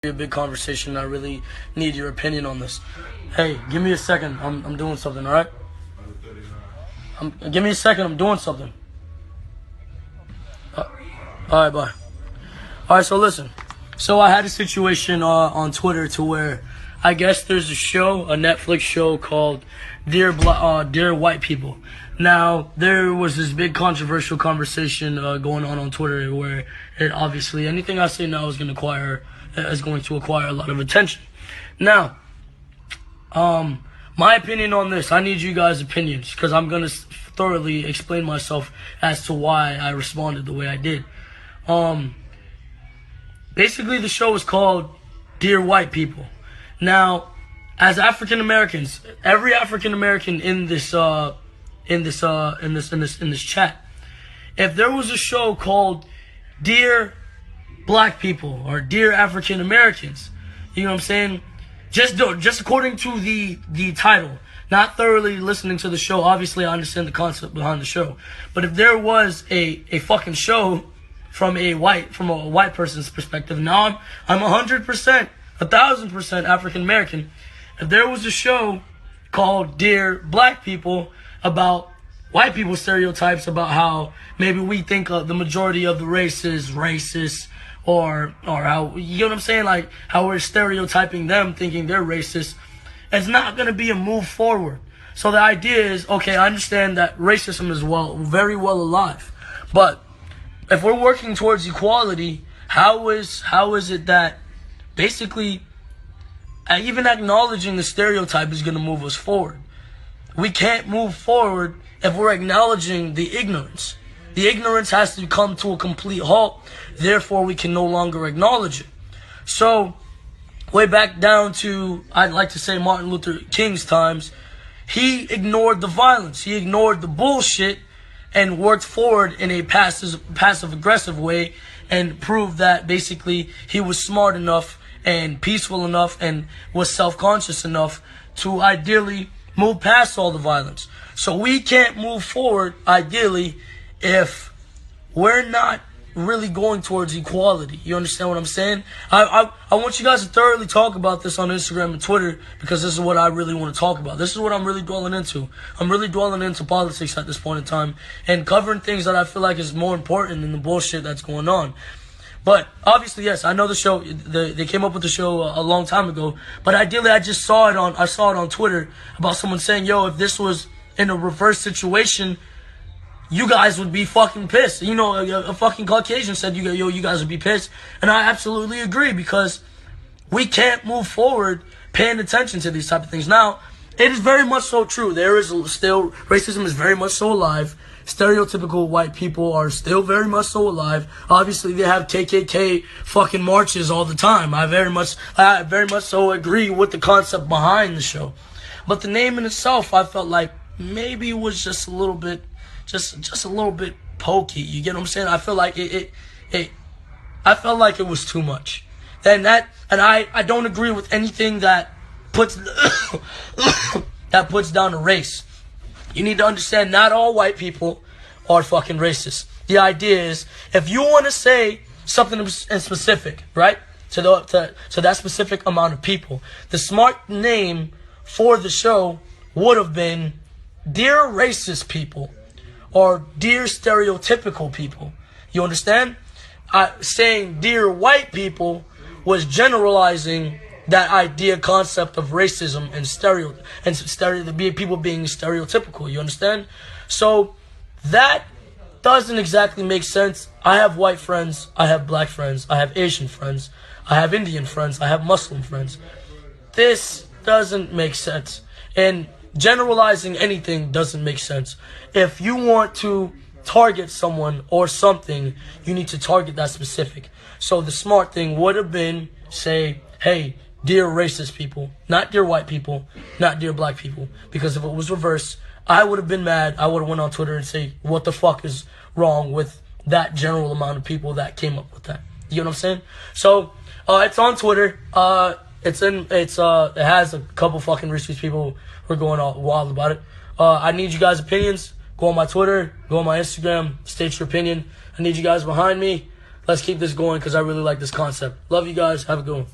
A big conversation. I really need your opinion on this. Hey, give me a second. I'm doing something, all right? Give me a second. I'm doing something. All right, bye. All right, so listen. So I had a situation on Twitter to where I guess there's a show, a Netflix show called Dear White People. Now, there was this big controversial conversation going on Twitter where obviously anything I say now is going to acquire a lot of attention. Now, my opinion on this, I need you guys' opinions because I'm going to thoroughly explain myself as to why I responded the way I did. Basically, the show is called Dear White People. Now, as African Americans, every African American in this chat, if there was a show called Dear Black People or Dear African Americans, you know what I'm saying? Just according to the title, not thoroughly listening to the show. Obviously, I understand the concept behind the show, but if there was a fucking show from a white person's perspective, now I'm 100%, 1,000% African American. If there was a show called Dear Black People about white people stereotypes about how maybe we think the majority of the race is racist, or how, you know what I'm saying, like how we're stereotyping them thinking they're racist, it's not going to be a move forward. So the idea is, okay, I understand that racism is very well alive, but if we're working towards equality, how is it that basically even acknowledging the stereotype is going to move us forward? We can't move forward if we're acknowledging the ignorance. The ignorance has to come to a complete halt. Therefore, we can no longer acknowledge it. So, way back down to, I'd like to say, Martin Luther King's times, he ignored the violence. He ignored the bullshit and worked forward in a passive-aggressive way and proved that basically he was smart enough and peaceful enough and was self-conscious enough to ideally move past all the violence. So we can't move forward, ideally, if we're not really going towards equality. You understand what I'm saying? I want you guys to thoroughly talk about this on Instagram and Twitter because this is what I really want to talk about. This is what I'm really dwelling into. I'm really dwelling into politics at this point in time and covering things that I feel like is more important than the bullshit that's going on. But obviously, yes, I know the show. They came up with the show a long time ago. But ideally, I saw it on Twitter about someone saying, "Yo, if this was in a reverse situation, you guys would be fucking pissed." You know, a fucking Caucasian said, you guys would be pissed. And I absolutely agree because we can't move forward paying attention to these type of things. Now, it is very much so true. There is still, racism is very much so alive. Stereotypical white people are still very much so alive. Obviously, they have KKK fucking marches all the time. I very much so agree with the concept behind the show. But the name in itself, I felt like maybe was just a little bit, just a little bit pokey. You get what I'm saying? I feel like I felt like it was too much. And I don't agree with anything that puts that puts down a race. You need to understand not all white people are fucking racist. The idea is if you want to say something in specific, right, to that specific amount of people, the smart name for the show would have been Dear Racist People or Dear Stereotypical People. You understand? Saying Dear White People was generalizing that idea, concept of racism and people being stereotypical. You understand? So that doesn't exactly make sense. I have white friends, I have black friends, I have Asian friends, I have Indian friends, I have Muslim friends. This doesn't make sense. And generalizing anything doesn't make sense. If you want to target someone or something, you need to target that specific. So the smart thing would have been say, hey, Dear Racist People, not Dear White People, not Dear Black People. Because if it was reversed, I would have been mad. I would have went on Twitter and say, what the fuck is wrong with that general amount of people that came up with that? You know what I'm saying? So it's on Twitter. It has a couple fucking racist people who are going all wild about it. I need you guys' opinions. Go on my Twitter, go on my Instagram, state your opinion. I need you guys behind me. Let's keep this going because I really like this concept. Love you guys. Have a good one.